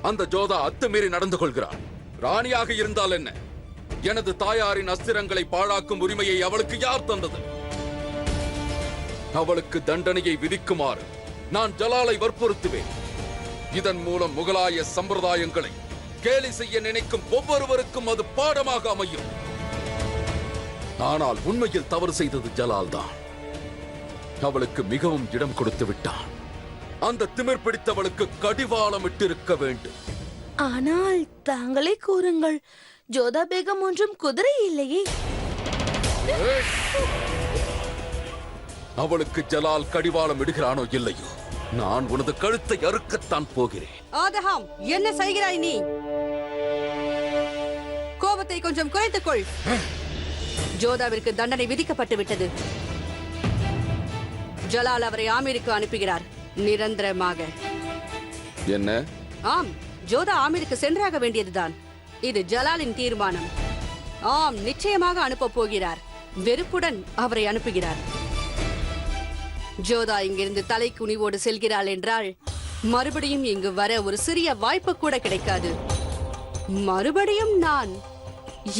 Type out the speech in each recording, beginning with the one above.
அந்த ஜோதா அத்துமீறி நடந்து கொள்கிறாள். ராணியாக இருந்தால் என்ன? எனது தாயாரின் அஸ்திரங்களை பாழாக்கும் உரிமையை அவளுக்கு யார் தந்தது? அவளுக்கு தண்டனையை விதிக்குமாறு நான் ஜலாலை வற்புறுத்துவேன். இதன் மூலம் முகலாய சம்பிரதாயங்களை கேலி செய்ய நினைக்கும் ஒவ்வொருவருக்கும் அது பாடமாக அமையும். ஆனால் உண்மையில் தவறு செய்தது ஜலால் தான். அவளுக்கு மிகவும் இடம் கொடுத்து விட்டான். அந்த திமிர் பிடித்தவளுக்கு கடிவாளம் இட்டிருக்க வேண்டும். ஆனால் தாங்களே கூறுங்கள், ஜோதா பேகம் ஒன்றும் குதிரை இல்லையே. அவளுக்கு ஜலால் கடிவாளம் இடுகிறானோ இல்லையோ, நான் உனது கழுத்தை அறுக்கத்தான் போகிறேன். ஆதஹாம், என்ன செய்கிறாய் நீ? கோபத்தை கொஞ்சம் குறைத்துக் கொள். ஜோதாவிற்கு தண்டனை விதிக்கப்பட்டு விட்டது. ஜலால் அவரை ஆமீருக்கு அனுப்புகிறார், நிரந்தரமாக. என்ன? ஆம், ஜோதா ஆமீருக்கு சென்றாக வேண்டியதுதான். இது ஜலாலின் தீர்மானம். ஆம், நிச்சயமாக அனுப்ப போகிறார். வெறுப்புடன் அவரை அனுப்புகிறார். ஜோதா இங்கிருந்து தலை குனிவோடு செல்கிறாள் என்றால் மறுபடியும் இங்கு வர ஒரு சிறிய வாய்ப்பு கூட கிடைக்காது. மறுபடியும் நான்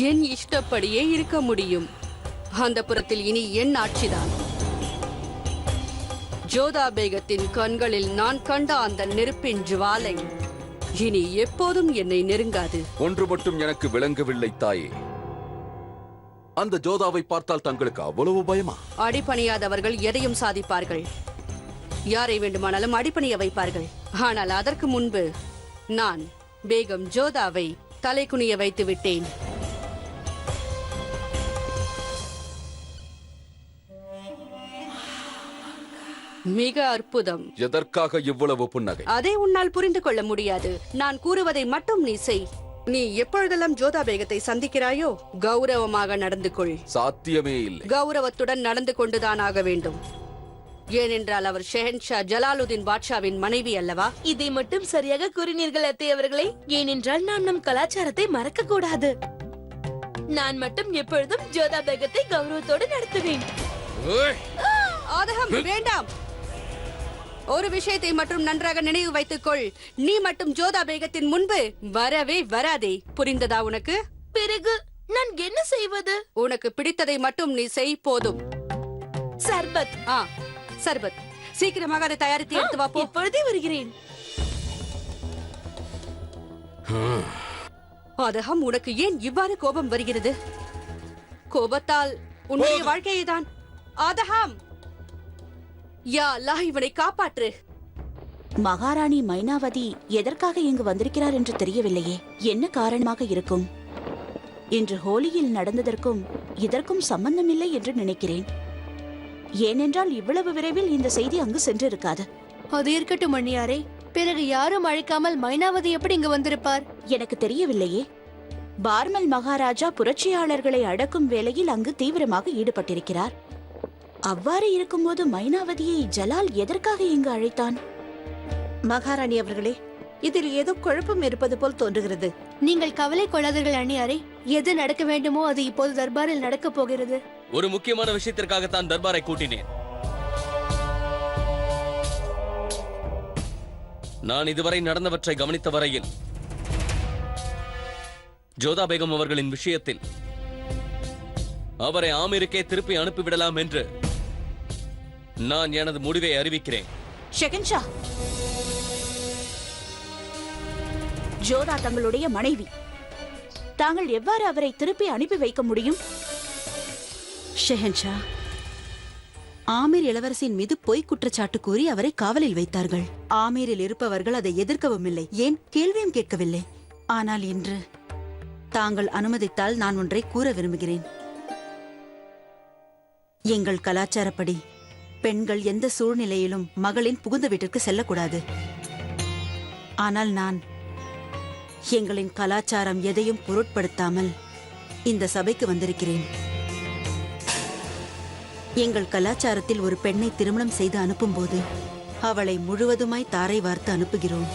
என் இஷ்டப்படியே இருக்க முடியும். அந்த புறத்தில் இனி என் ஆட்சிதான். ஜோதா பேகத்தின் கண்களில் நான் கண்ட அந்த நெருப்பின் ஜுவாலை இனி எப்போதும் என்னை நெருங்காது. ஒன்று மட்டும் எனக்கு விளங்கவில்லை தாயே. அந்த ஜோதாவை பார்த்தால் தங்களுக்கு அவ்வளவு பயமா? அடிபணியாதவர்கள் எதையும் சாதிப்பார்கள். யாரை வேண்டுமானாலும் அடிபணிய வைப்பார்கள். ஆனால் அதற்கு முன்பு நான் பேகம் ஜோதாவை தலைகுனிய வைத்து விட்டேன். மிக அற்புதம். எதற்காக இவ்வளவு புன்னகை? அதை உன்னால் புரிந்து கொள்ள முடியாது. நான் கூறுவதை மட்டும் நீ செய். நீ எப்பொழுதெல்லாம் ஜோதா பேகத்தை சந்திக்கிறாயோ கௌரவமாக நடந்து கொள். சாத்தியமே இல்லை. கௌரவத்துடன் நடந்து கொண்டுதான் ஆக வேண்டும். ஏனென்றால் அவர் ஷெஹன்ஷா ஜலாலுதீன் பாட்ஷாவின் மனைவி அல்லவா? இதை மட்டும் சரியாக கூறினீர்கள் அத்தை அவர்களே. ஏனென்றால் நாம் நம் கலாச்சாரத்தை மறக்க கூடாது. நான் மட்டும் எப்பொழுதும் ஜோதா பேகத்தை கௌரவத்தோடு நடத்துவேன். ஆதகம், வேண்டாம். ஒரு விஷயத்தை மட்டும் நன்றாக நினைவு வைத்துக் கொள். நீ மட்டும் ஜோதா பேகத்தின் முன்பு வரவே வராதே. புரிந்ததா உனக்கு? பிறகு நான் என்ன செய்வது? உனக்கு பிடித்ததை மட்டும் நீ செய், போதும். சர்பத். சர்பத். சீக்கிரமாக அதை தயாரித்து எடுத்து வா. இப்பொழுதே வருகிறேன். ஆதகம், உனக்கு ஏன் இவ்வாறு கோபம் வருகிறது? கோபத்தால் உன்னுடைய வாழ்க்கையை தான். ஆதகம், யா அல்லாஹ், இவனை காப்பாற்று. மகாராணி மைனாவதி எதற்காக இங்கு வந்திருக்கிறார் என்று தெரியவில்லையே. என்ன காரணமாக இருக்கும்? இன்று ஹோலியில் நடந்ததற்கும் இதற்கும் சம்பந்தமில்லை என்று நினைக்கிறேன். ஏனென்றால் இவ்வளவு விரைவில் இந்த செய்தி அங்கு சென்றிருக்காது. அது இருக்கட்டும் மணியாரே. பிறகு யாரும் அழைக்காமல் மைனாவதி எப்படி இங்கு வந்திருப்பார்? எனக்கு தெரியவில்லையே. பார்மல் மகாராஜா புரட்சியாளர்களை அடக்கும் வேளையில் அங்கு தீவிரமாக ஈடுபட்டிருக்கிறார். அவ்வாறு இருக்கும்போது மைனாவதியை ஜலால் எதற்காக இங்கு அழைத்தான்? மகாராணி அவர்களே, இதில் ஏதோ குழப்பம் இருப்பது போல் தோன்றுகிறது. நீங்கள் கவலை கொள்ளாதீர்கள் அணியாரே. எது நடக்க வேண்டுமோ அது இப்போது தர்பாரில் நடக்க போகிறது. ஒரு முக்கியமான விஷயத்திற்காகத்தான் தர்பாரை கூட்டினேன். நான் இதுவரை நடந்தவற்றை கவனித்த வரையில் ஜோதா பேகம் அவர்களின் விஷயத்தில் அவரை ஆமீருக்கே திருப்பி அனுப்பிவிடலாம் என்று நான் எனது முடிவை அறிவிக்கிறேன். ஷெஹன்ஷா, ஜோதா தங்களுடைய மனைவி. தாங்கள் எவ்வாறு அவரை திருப்பி அனுப்பி வைக்க முடியும்? ஷெஹன்ஷா, ஆமீர் இளவரசியின் மீது பொய் குற்றச்சாட்டு கூறி அவரை காவலில் வைத்தார்கள். ஆமீரில் இருப்பவர்கள் அதை எதிர்க்கவும் இல்லை, ஏன் கேள்வியும் கேட்கவில்லை. ஆனால் இன்று தாங்கள் அனுமதித்தால் நான் ஒன்றை கூற விரும்புகிறேன். எங்கள் கலாச்சாரப்படி பெண்கள் எந்த சூழ்நிலையிலும் மகளின் புகுந்த வீட்டிற்கு செல்லக்கூடாது. ஆனால் நான் எங்களின் கலாச்சாரம் எதையும் பொருட்படுத்தாமல் இந்த சபைக்கு வந்திருக்கிறேன். எங்கள் கலாச்சாரத்தில் ஒரு பெண்ணை திருமணம் செய்து அனுப்பும்போது அவளை முழுவதுமாய் தாரை வார்த்து அனுப்புகிறோம்.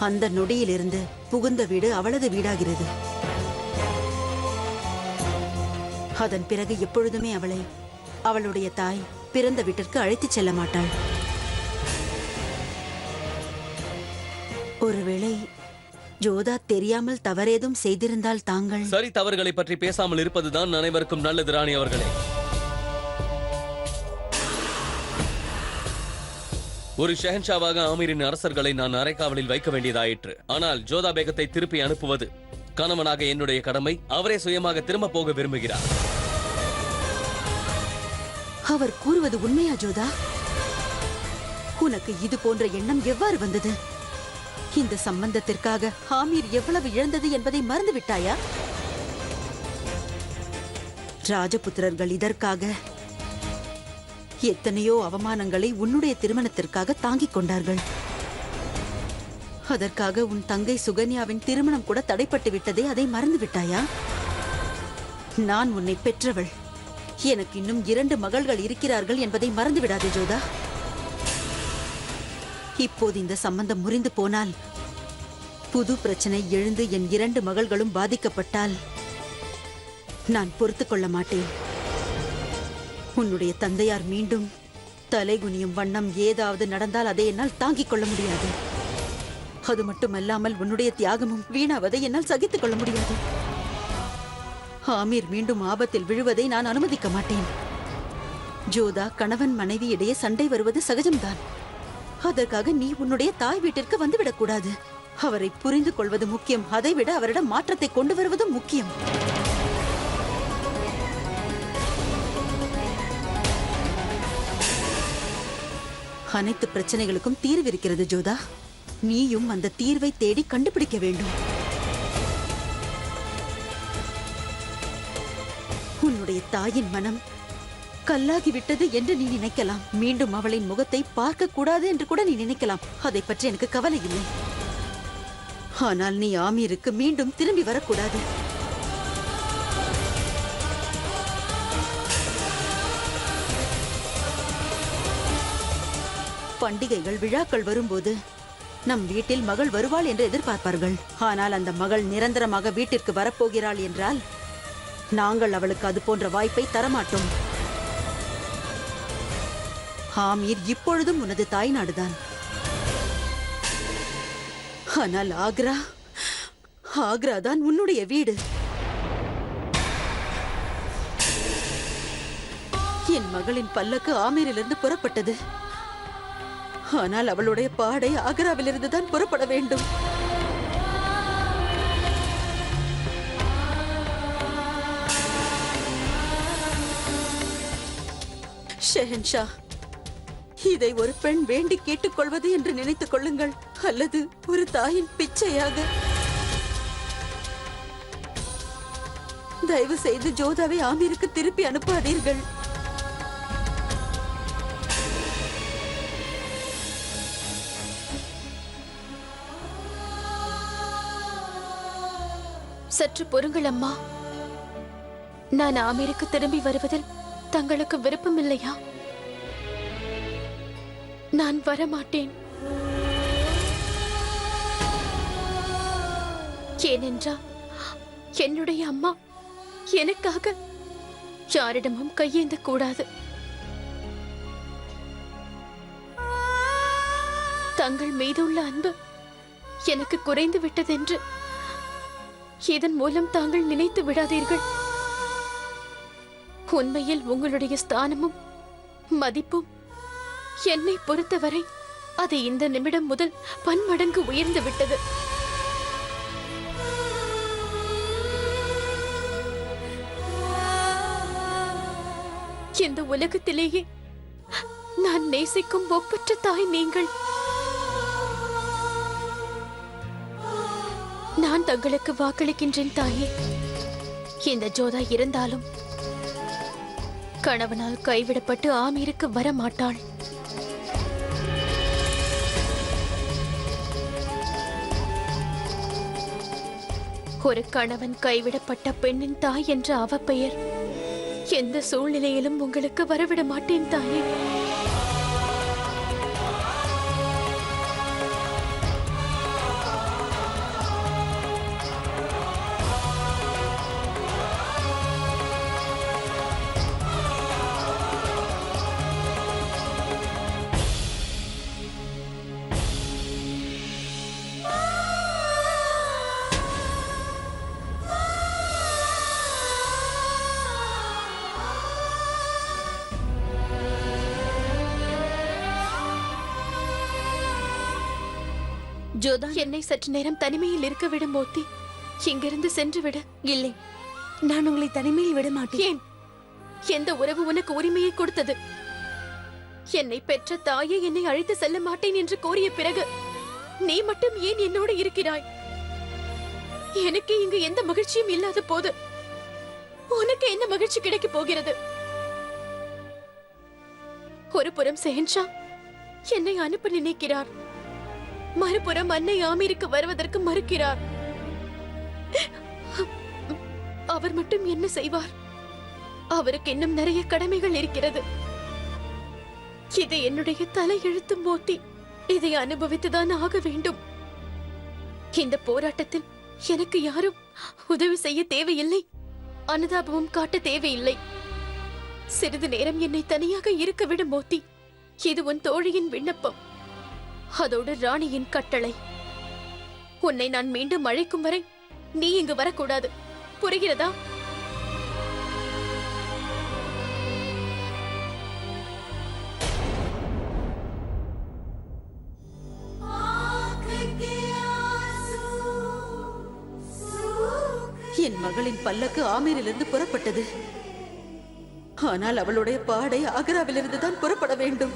அந்த நொடியிலிருந்து புகுந்த வீடு அவளது வீடாகிறது. அதன் பிறகு எப்பொழுதுமே அவளை அவளுடைய தாய் பிறந்த வீட்டிற்கு அழைத்துச் செல்ல மாட்டாள். ஒருவேளை ஜோதா தெரியாமல் தவறேதும் செய்திருந்தால் தாங்கள் சரி, தவறுகளை பற்றி பேசாமல் இருப்பதுதான் அனைவருக்கும் நல்லது ராணி அவர்களே. ஒரு ஷெஹன்ஷாவாக ஆமீரின் அரசர்களை நான் அரைக்காவலில் வைக்க வேண்டியதாயிற்று. ஆனால் ஜோதா பேகத்தை திருப்பி அனுப்புவது கணவனாக என்னுடைய கடமை. அவரே சுயமாக திரும்ப போக விரும்புகிறார். அவர் கூறுவது உண்மையா ஜோதா? உனக்கு இது போன்ற எண்ணம் எவ்வாறு வந்தது? இந்த சம்பந்தத்திற்காக ஆமீர் எவ்வளவு இழந்தது என்பதை மறந்து விட்டாயா? ராஜபுத்திரர்கள் இதற்காக எத்தனையோ அவமானங்களை உன்னுடைய திருமணத்திற்காக தாங்கிக் கொண்டார்கள். அதற்காக உன் தங்கை சுகன்யாவின் திருமணம் கூட தடைப்பட்டு விட்டதே, அதை மறந்து விட்டாயா? நான் உன்னை பெற்றவள். எனக்கு இன்னும் 2 மகள்கள் இருக்கிறார்கள் என்பதை மறந்து விடாதே ஜோதா. இப்போது இந்த சம்பந்தம் முறிந்து போனால், புது பிரச்சனை எழுந்து என் 2 மகள்களும் பாதிக்கப்பட்டால் நான் பொறுத்துக் கொள்ள மாட்டேன். உன்னுடைய தந்தையார் மீண்டும் தலைகுனியும் வண்ணம் ஏதாவது நடந்தால் அதை என்னால் தாங்கிக் கொள்ள முடியாது. அது மட்டுமல்லாமல் உன்னுடைய தியாகமும் வீணாவதை என்னால் சகித்துக் கொள்ள முடியாது. ஆமீர் மீண்டும் ஆபத்தில் விழுவதை நான் அனுமதிக்க மாட்டேன். ஜோதா, கணவன் மனைவி இடையே சண்டை வருவது சகஜம்தான். அதற்காக நீ உன்னுடைய தாய் வீட்டிற்கு வந்துவிடக்கூடாது. அவரை புரிந்து கொள்வது முக்கியம். அதைவிட அவரிடம் மாற்றத்தை கொண்டு வருவதும் முக்கியம். அனைத்து பிரச்சனைகளுக்கும் தீர்வு இருக்கிறது ஜோதா. நீயும் அந்த தீர்வை தேடி கண்டுபிடிக்க வேண்டும். உன்னுடைய தாயின் மனம் கல்லாகிவிட்டது என்று நீ நினைக்கலாம். மீண்டும் அவளின் முகத்தை பார்க்க கூடாது என்று கூட நீ நினைக்கலாம். அதை பற்றி எனக்கு கவலை இல்லை. ஆனால் நீ ஆமீருக்கு மீண்டும் திரும்பி வரக்கூடாது. பண்டிகைகள், விழாக்கள் வரும்போது நம் வீட்டில் மகள் வருவாள் என்று எதிர்பார்ப்பார்கள். ஆனால் அந்த மகள் நிரந்தரமாக வீட்டிற்கு வரப்போகிறாள் என்றால் நாங்கள் அவளுக்கு அது போன்ற வாய்ப்பை தரமாட்டோம். ஆமீர் இப்பொழுதும் உனது தாய் நாடுதான். ஆனால் ஆக்ரா தான் உன்னுடைய வீடு. என் மகளின் பல்லக்கு ஆமீரிலிருந்து புறப்பட்டது. ஆனால் அவளுடைய பாடை ஆக்ராவிலிருந்து தான் புறப்பட வேண்டும். ஷெஹன்ஷா, இதை ஒரு பெண் வேண்டி கேட்டுக்கொள்வது என்று நினைத்துக் கொள்ளுங்கள், அல்லது ஒரு தாயின் பிச்சையாக. தயவு செய்து ஜோதாவை ஆமீருக்கு திருப்பி அனுப்பாதீர்கள். சற்று பொறுங்கள் அம்மா. நான் ஆமீருக்கு திரும்பி வருவதில் தங்களுக்கு விருப்பம் இல்லையா? நான் வரமாட்டேன். ஏனென்றால் என்னுடைய அம்மா எனக்காக யாரிடமும் கையேந்த கூடாது. தங்கள் மீதுள்ள அன்பு எனக்கு குறைந்து விட்டதென்று இதன் மூலம் தாங்கள் நினைத்து விடாதீர்கள். உண்மையில் உங்களுடைய ஸ்தானமும் மதிப்பும் என்னை பொறுத்தவரை அது இந்த நிமிடம் முதல் பன்மடங்கு உயர்ந்து விட்டது. இந்த உலகத்திலேயே நான் நேசிக்கும் ஒப்பற்ற தாய் நீங்கள். நான் தங்களுக்கு வாக்களிக்கின்றேன் தாயே. இந்த ஜோதா இருந்தாலும் கணவனால் கைவிடப்பட்டு ஆமீருக்கு வர மாட்டாள். ஒரு கணவன் கைவிடப்பட்ட பெண்ணின் தாய் என்ற அவப்பெயர் எந்த சூழ்நிலையிலும் உங்களுக்கு வரவிட மாட்டேன் தாயே. ஜோதா, என்னை சற்று நேரம் தனிமையில் இருக்க விடு மோத்தி. இங்கிருந்து சென்று விடு. இல்லை, நான் உங்களை தனிமையில் விட மாட்டேன். ஏன்? எந்த உறவு உனக்கு உரிமையை கொடுத்தது? என்னை பெற்ற தாயே என்னை அழைத்து செல்ல மாட்டேன் என்று கோரிய பிறகு நீ மட்டும் ஏன் என்னோடு இருக்கிறாய்? எனக்கு இங்கு எந்த மகிழ்ச்சியும் இல்லாத போது உனக்கு என்ன மகிழ்ச்சி கிடைக்க போகிறது? ஒரு புறம் ஷெஹன்ஷா என்னை அனுப்ப நினைக்கிறார், மறுபுறம் அன்னை ஆமீருக்கு வருவதற்கு மறுக்கிறார். அவர் மட்டும் என்ன செய்வார்? அவருக்கு இன்னும் நிறைய கடமைகள் இருக்கிறது. இது என்னுடைய தலையெழுத்து மோத்தி. இதை அனுபவித்துதான் ஆக வேண்டும். இந்த போராட்டத்தில் எனக்கு யாரும் உதவி செய்ய தேவையில்லை, அனுதாபமும் காட்ட தேவையில்லை. சிறிது நேரம் என்னை தனியாக இருக்க விடு மோத்தி. இது உன் தோழியின் விண்ணப்பம், அதோடு ராணியின் கட்டளை. உன்னை நான் மீண்டும் அழைக்கும் வரை நீ இங்கு வரக்கூடாது. புரிகிறதா? என் மகளின் பல்லக்கு ஆமீரிலிருந்து புறப்பட்டது. ஆனால் அவளுடைய பாடை ஆக்ராவிலிருந்து தான் புறப்பட வேண்டும்.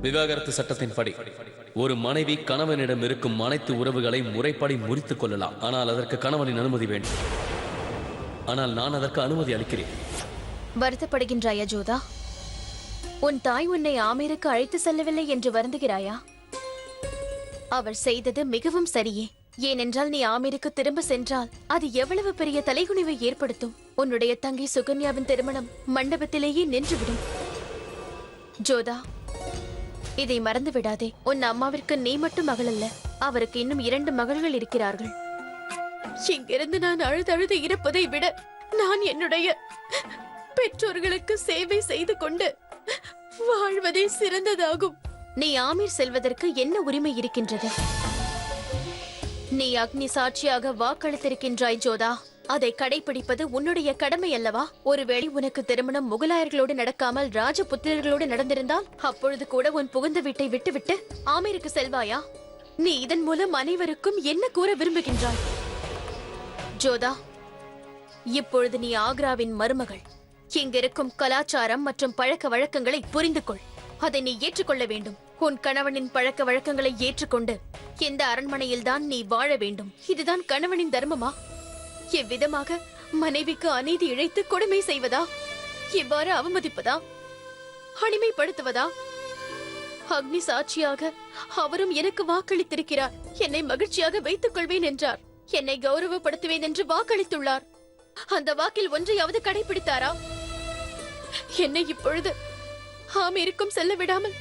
விவாகரத்து சட்டத்தின்படி ஒரு மனைவி கணவனிடம் இருக்கும் அனைத்து உறவுகளை முறைப்படி முறித்துக் கொள்ளலாம். ஆனால் அதற்கு கணவனின் அனுமதி வேண்டும். ஆனால் நான் அதற்கு அனுமதி அளிக்கிறேன். வருத்தப்படுகின்றாயா ஜோதா? உன் தாய் உன்னை ஆமீருக்கு அழைத்து செல்லவில்லை என்று வருந்துகிறாயா? அவர் செய்தது மிகவும் சரியே. ஏனென்றால் நீ ஆமீருக்கு திரும்ப சென்றால் அது எவ்வளவு பெரிய தலைகுனிவை ஏற்படுத்தும். உன்னுடைய தங்கை சுகன்யாவின் திருமணம் மண்டபத்திலேயே நின்றுவிடும். ஜோதா, இதை மறந்து விடாதே. உன் அம்மாவிற்கு நீ மட்டும் மகள் அல்ல, அவருக்கு இன்னும் 2 மகள்கள் இருக்கிறார்கள். இங்கிருந்து நான் அழுது இருப்பதை விட நான் என்னுடைய பெற்றோர்களுக்கு சேவை செய்து கொண்டு வாழ்வதே சிறந்ததாகும். நீ ஆமீர் செல்வதற்கு என்ன உரிமை இருக்கின்றது? நீ அக்னி சாட்சியாக வாக்களித்திருக்கின்றாய் ஜோதா. அதை கடைபிடிப்பது உன்னுடைய கடமை அல்லவா? ஒருவேளை உனக்கு திருமணம் முகலாயர்களோடு நடக்காமல் ராஜபுத்திரர்களோடு நடந்திருந்தால் அப்பொழுது கூட உன் புகுந்த வீட்டை விட்டுவிட்டு ஆமீருக்கு செல்வாயா? நீ இதன் மூலம் அனைவருக்கும் என்ன கூற விரும்புகின்றாய்? ஜோதா, இப்பொழுது நீ ஆக்ராவின் மருமகள். இங்கிருக்கும் கலாச்சாரம் மற்றும் பழக்க வழக்கங்களை புரிந்து கொள். அதை நீ ஏற்றுக்கொள்ள வேண்டும். உன் கணவனின் பழக்க வழக்கங்களை ஏற்றுக்கொண்டு இந்த அரண்மனையில்தான் நீ வாழ வேண்டும். இதுதான் கணவனின் தர்மமா? இவ்விதமாக மனைவிக்கு அநீதி இழைத்து கொடுமை செய்வதா? இவ்வாறு அவமதிப்பதா? அடிமைப்படுத்துவதா? அக்னி சாட்சியாக அவரும் எனக்கு வாக்களித்திருக்கிறார். என்னை மகிழ்ச்சியாக வைத்துக் கொள்வேன் என்றார். என்னை கௌரவப்படுத்துவேன் என்று வாக்களித்துள்ளார். அந்த வாக்கில் ஒன்றையாவது கடைபிடித்தாரா? என்னை இப்பொழுது ஆமீருக்கும் செல்ல விடாமல்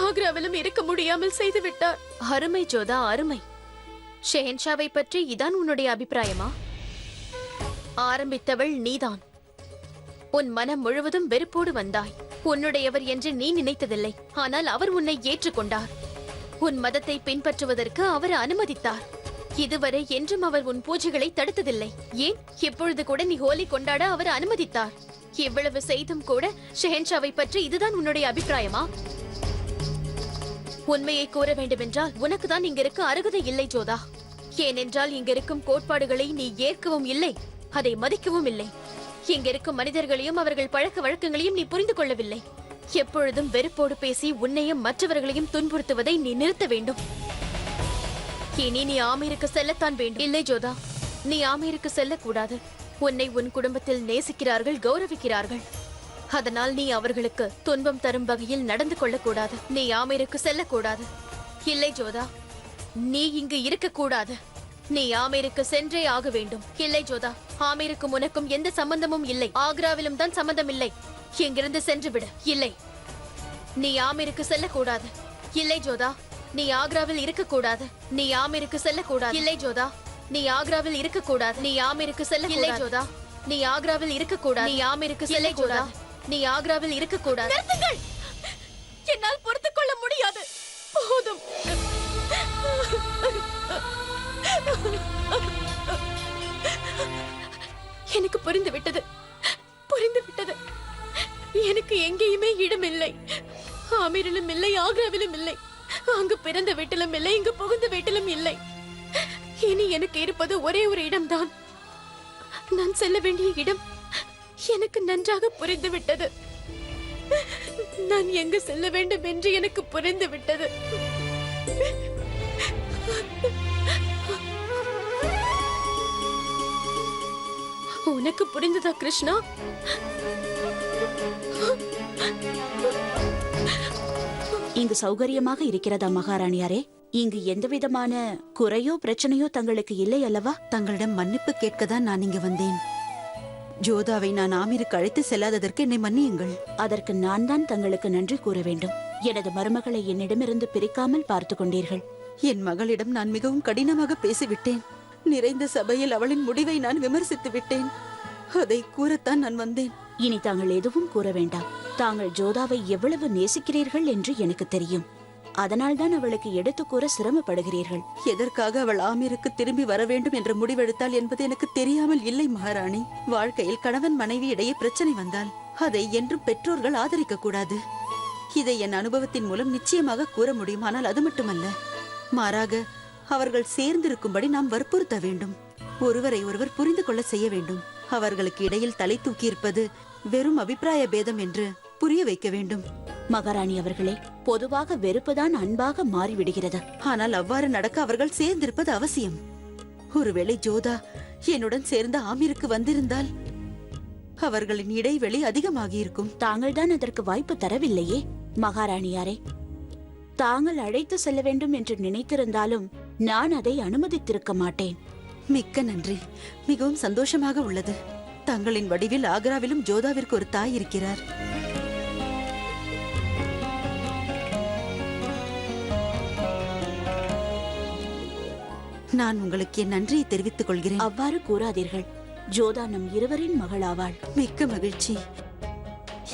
ஆக்ராவிலும் இருக்க முடியாமல் செய்து விட்டார். அருமை ஜோதா, அருமை. ஷெஹன்ஷாவை பற்றி இதான் உன்னுடைய அபிப்பிராயமா? ஆரம்பித்தவள் நீதான். உன் மனம் முழுவதும் வெறுப்போடு வந்தாய். உன்னுடையவர் என்று நீ நினைத்ததில்லை, ஆனால் அவர் உன்னை ஏற்றுக்கொண்டார். உன் மதத்தை பின்பற்றுவதற்கு அவர் அனுமதித்தார். இதுவரை என்றும் அவர் உன் பூஜைகளை தடுத்ததில்லை. ஏன் இப்பொழுது கூட நீ ஹோலி கொண்டாட அவர் அனுமதித்தார். இவ்வளவு செய்தும் கூட ஷெஹன்ஷாவை பற்றி இதுதான் உன்னுடைய அபிப்பிராயமா? உண்மையை கூற வேண்டுமென்றால் உனக்குதான் இங்கிருக்க அருகதை இல்லை ஜோதா. ஏனென்றால் இங்கிருக்கும் கோட்பாடுகளை நீ ஏற்கவும் இல்லை, அதை மதிக்கவும் இல்லை. இங்கிருக்கும் மனிதர்களையும் அவர்கள் பழக்க வழக்கங்களையும் நீ புரிந்து கொள்ளவில்லை. எப்பொழுதும் வெறுப்போடு பேசி உன்னையும் மற்றவர்களையும் துன்புறுத்துவதை நீ நிறுத்த வேண்டும். இனி நீ ஆமீருக்கு செல்லத்தான் வேண்டும். இல்லை ஜோதா, நீ ஆமீருக்கு செல்லக்கூடாது. உன்னை உன் குடும்பத்தில் நேசிக்கிறார்கள், கௌரவிக்கிறார்கள். அதனால் நீ அவர்களுக்கு துன்பம் தரும் வகையில் நடந்து கொள்ளக்கூடாது. நீ ஆமீருக்கு செல்லக்கூடாது. இல்லை ஜோதா, நீ இங்கு இருக்கக்கூடாது. நீ ஆமீருக்கு சென்றே ஆக வேண்டும். இல்லை ஜோதா, ஆமீருக்கும் உனக்கும் எந்த சம்பந்தமும் இல்லை. ஆக்ராவிலும் தான் சம்பந்தம் இல்லை. இங்கிருந்து சென்று விடு. இல்லை, நீ ஆமீருக்கு செல்லக்கூடாது. இல்லை ஜோதா, நீ ஆக்ராவில் இருக்கக்கூடாது. நீ ஆமீருக்கு செல்லக்கூடாது. இல்லை ஜோதா, நீ ஆக்ராவில் இருக்கக்கூடாது. நீ ஆமீருக்கு செல்ல. இல்லை ஜோதா, நீ ஆக்ராவில் இருக்க கூடாது. நீ ஆமீருக்கு செல்ல கூடாது. நீ ஆக்ராவில் இருக்க கூடாது. நிறுத்துங்கள். என்னால் பொறுத்துக் கொள்ள முடியாது. போதும். எனக்கு புரிந்து விட்டது. எனக்கு எங்கேயுமே இடமில்லை. ஆமீரிலும் இல்லை, ஆக்ராவிலும் இல்லை. அங்கு பிறந்த வீட்டிலும் இல்லை, இங்கு புகுந்த வீட்டிலும் இல்லை. இனி எனக்கு இருப்பது ஒரே ஒரு இடம்தான். நான் செல்ல வேண்டிய இடம் எனக்கு நன்றாக புரிந்து விட்டது. நான் எங்கு செல்ல வேண்டும் என்று எனக்கு புரிந்து விட்டது. உனக்கு புரிந்ததா கிருஷ்ணா? இங்கு சௌகரியமாக இருக்கிறதா மகாராணியாரே? இங்கு எந்தவிதமான குறையோ பிரச்சனையோ தங்களுக்கு இல்லை அல்லவா? தங்களிடம் மன்னிப்பு கேட்கத்தான் நான் இங்கு வந்தேன். ஜோதாவை நான் ஆமீருக்கு அழைத்து செல்லாததற்கு என்னை மன்னியுங்கள். அதற்கு நான் தான் தங்களுக்கு நன்றி கூற வேண்டும். எனது மருமகளை என்னிடமிருந்து பிரிக்காமல் பார்த்து கொண்டீர்கள். என் மகளிடம் நான் மிகவும் கடினமாக பேசிவிட்டேன். நிறைந்த சபையில் அவளின் முடிவை நான் விமர்சித்து விட்டேன். அதை கூறத்தான் நான் வந்தேன். இனி தாங்கள் எதுவும் கூற வேண்டாம். தாங்கள் ஜோதாவை எவ்வளவு நேசிக்கிறீர்கள் என்று எனக்கு தெரியும். அதனால்தான் அவளுக்கு எடுத்து கூற சிரமப்படுகிறீர்கள். எதற்காக அவள் ஆமீருக்கு திரும்பி வர வேண்டும் என்ற முடிவெடுத்தாள் என்பது எனக்கு தெரியாமல் இல்லை மகாராணி. வாழ்க்கையில் கணவன் மனைவி இடையே பிரச்சனை வந்தால் அதை என்றும் பெற்றோர்கள் ஆதரிக்க கூடாது. இதை என் அனுபவத்தின் மூலம் நிச்சயமாக கூற முடியும். ஆனால் அது மட்டுமல்ல, மாறாக அவர்கள் சேர்ந்திருக்கும்படி நாம் வற்புறுத்த வேண்டும். ஒருவரை ஒருவர் புரிந்து கொள்ள செய்ய வேண்டும். அவர்களுக்கு இடையில் தலை தூக்கி இருப்பது வெறும் அபிப்பிராய பேதம் என்று புரிய வைக்க வேண்டும். மகாராணி அவர்களே, பொதுவாக வெறுப்புதான் அன்பாக மாறிவிடுகிறது. ஆனால் அவ்வாறு நடக்க அவர்கள் சேர்ந்திருப்பது அவசியம். ஒருவேளை ஜோதா என்னுடன் சேர்ந்த ஆமீருக்கு வந்திருந்தால் அவர்களின் இடைவெளி அதிகமாகியிருக்கும். தாங்கள் தான் அதற்கு வாய்ப்பு தரவில்லையே மகாராணியாரே. தாங்கள் அழைத்து செல்ல வேண்டும் என்று நினைத்திருந்தாலும் நான் அதை அனுமதித்திருக்க மாட்டேன். மிக்க நன்றி. மிகவும் சந்தோஷமாக உள்ளது. தங்களின் வடிவில் ஆக்ராவிலும் ஜோதாவிற்கு ஒரு தாய் இருக்கிறார். நான் உங்களுக்கு என் நன்றியை தெரிவித்துக் கொள்கிறேன். அவ்வாறு கூறாதீர்கள். ஜோதா நம் இருவரின் மகளாவாள். மிக்க மகிழ்ச்சி.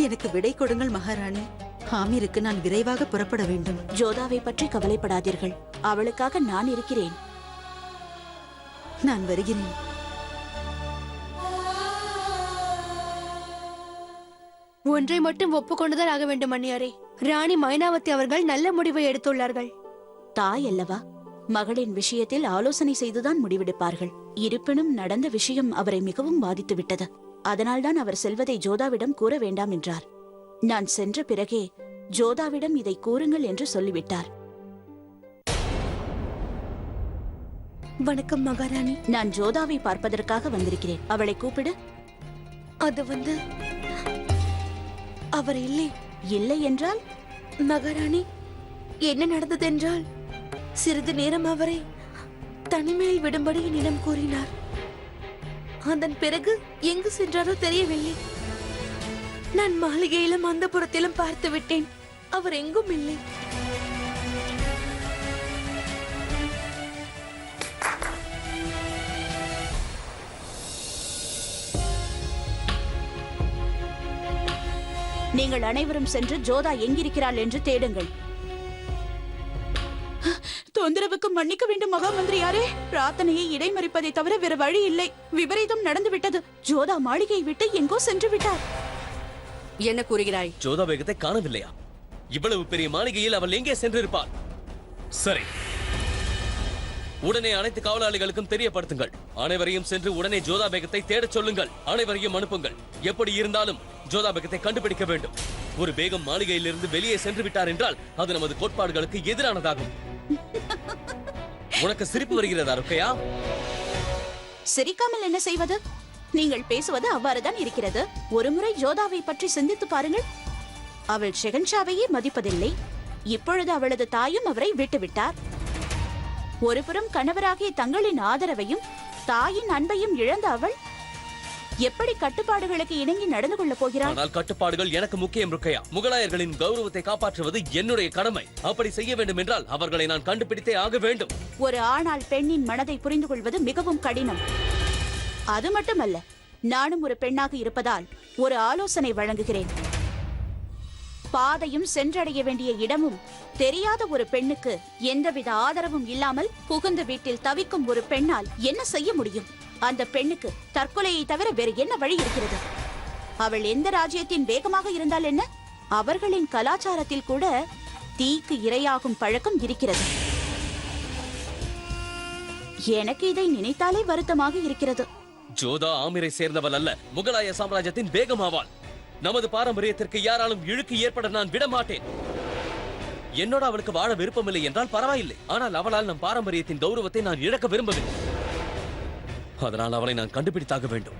எனக்கு விடை கொடுங்கள் மகாராணி. ஆமீருக்கு நான் விரைவாக புறப்பட வேண்டும். ஜோதாவை பற்றி கவலைப்படாதீர்கள். அவளுக்காக நான் இருக்கிறேன். நான் வருகிறேன். ஒன்றை மட்டும் ஒப்புக்கொண்டுதான் ஆக வேண்டும் மன்னியாரே. ராணி மைனாவதி அவர்கள் நல்ல முடிவை எடுத்துள்ளார்கள். தாய் அல்லவா, மகளின் விஷயத்தில் ஆலோசனை செய்துதான் முடிவெடுப்பார்கள். இருப்பினும் நடந்த விஷயம் அவரை மிகவும் பாதித்து விட்டது. அதனால்தான் அவர் செல்வதை ஜோதாவிடம் கூற வேண்டாம் என்றார். நான் சென்ற பிறகே ஜோதாவிடம் இதை கூறுங்கள் என்று சொல்லிவிட்டார். வணக்கம் மகாராணி. நான் ஜோதாவை பார்ப்பதற்காக வந்திருக்கிறேன். அவளை கூப்பிடு. அது அவர் இல்லை. இல்லை என்றால்? மகாராணி, என்ன நடந்ததென்றால் சிறிது நேரம் அவரை தனிமையில் விடும்படி என்னிடம் கூறினார். அதன் பிறகு எங்கு சென்றாரோ தெரியவில்லை. நான் மாளிகையிலும் அந்த புறத்திலும் பார்த்து விட்டேன். அவர் எங்கும் இல்லை. நீங்கள் அனைவரும் சென்று ஜோதா எங்கிருக்கிறாள் என்று தேடுங்கள். தொந்தரவுக்கு மன்னிக்க வேண்டும் மகாமந்திரியாரே. பிரார்த்தனையை இடைமறிப்பதை தவிர வேறு வழி இல்லை. விபரீதம் நடந்துவிட்டது. ஜோதா மாளிகையை விட்டு எங்கோ சென்று விட்டார். என்ன கூறுகிறாய்? ஜோதா பேகத்தை காணவில்லையா? இவ்வளவு பெரிய மாளிகையில் அவள் எங்கே சென்றிருப்பாள்? சரி, உடனே அனைத்து காவலாளிகளுக்கும் தெரியப்படுத்துங்கள். அனைவரையும் சென்று உடனே ஜோதா பேகத்தை தேடச் சொல்லுங்கள். அனைவரையும் அனுப்புங்கள். எப்படி இருந்தாலும் ஜோதா பேகத்தை கண்டுபிடிக்க வேண்டும். ஒரு பேகம் மாளிகையிலிருந்து வெளியே சென்று விட்டார் என்றால் அது நமது கோட்பாடுகளுக்கு எதிரானதாகும். உனக்கு சிரிப்பு வருகிறதா ருக்கையா? சிரிக்காமல் என்ன செய்வது? நீங்கள் பேசுவது அவ்வாறுதான் இருக்கிறது. ஒருமுறை ஜோதாவை பற்றி சிந்தித்து பாருங்கள். அவள் ஷெகன்ஷாவையே மதிப்பதில்லை. இப்பொழுது அவளது தாயும் அவரை விட்டுவிட்டார். ஒருபுறம் கணவராகிய தங்களின் ஆதரவையும் தாயின் அன்பையும் இழந்த அவள் எப்படி கட்டுப்பாடுகளுக்கு இணங்கி நடந்து கொள்ள போகிறாள்? ஆனால் கட்டுப்பாடுகள் எனக்கு முக்கியம் ருக்கையா. முகலாயர்களின் கௌரவத்தை காப்பாற்றுவது என்னுடைய கடமை. அப்படி செய்ய வேண்டும் என்றால் அவர்களை நான் கண்டுபிடித்தே ஆக வேண்டும். ஒரு ஆணால் பெண்ணின் மனதை புரிந்து கொள்வது மிகவும் கடினம். அது மட்டுமல்ல, நானும் ஒரு பெண்ணாக இருப்பதால் ஒரு ஆலோசனை வழங்குகிறேன். பாதையும் சென்றடைய வேண்டிய இடமும் தெரியாத ஒரு பெண்ணுக்கு எந்தவித ஆதரவும் இல்லாமல் புகுந்த வீட்டில் தவிக்கும் ஒரு பெண்ணால் என்ன செய்ய முடியும்? அந்த பெண்ணுக்கு தற்கொலையை தவிர வேறு என்ன வழி இருக்கிறது? அவள் எந்த ராஜ்யத்தின் வேகமாக இருந்தால் என்ன? அவர்களின் கலாச்சாரத்தில் கூட தீக்கு இரையாகும் பழக்கம் இருக்கிறது. எனக்கு இதை நினைத்தாலே வருத்தமாக இருக்கிறது. ஜோதா ஆமீரை சேர்ந்தவள் அல்ல, முகலாய சாம்ராஜ்யத்தின் பேகமாவாள். நமது பாரம்பரியத்திற்கு யாராலும் இழுக்கு ஏற்பட நான் விட மாட்டேன். என்னோட அவளுக்கு வாழ விருப்பமில்லை என்றால் பரவாயில்லை. ஆனால் அவளால் நம் பாரம்பரியத்தின் கௌரவத்தை நான் இழக்க விரும்பவில்லை. அதனால் அவளை நான் கண்டுபிடித்தாக வேண்டும்.